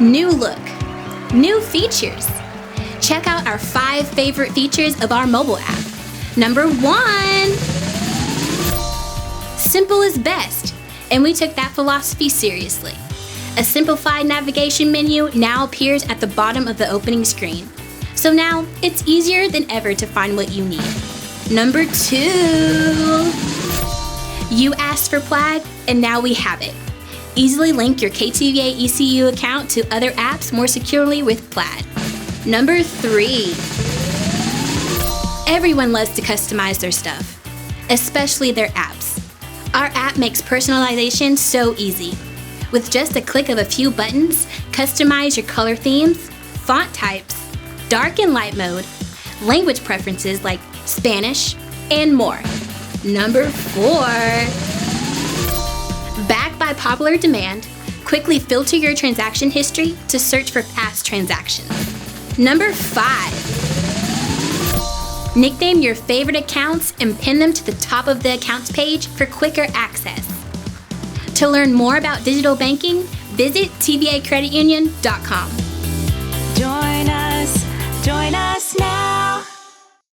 New look, new features. Check out our 5 favorite features of our mobile app. Number 1, simple is best, and we took that philosophy seriously. A simplified navigation menu now appears at the bottom of the opening screen. So now it's easier than ever to find what you need. Number 2, you asked for Plaid, and now we have it. Easily link your KTVAECU account to other apps more securely with Plaid. Number 3, everyone loves to customize their stuff, especially their apps. Our app makes personalization so easy. With just a click of a few buttons, customize your color themes, font types, dark and light mode, language preferences like Spanish, and more. Number 4, backed by popular demand, quickly filter your transaction history to search for past transactions. Number 5, nickname your favorite accounts and pin them to the top of the accounts page for quicker access. To learn more about digital banking, visit tvacreditunion.com. Join us now.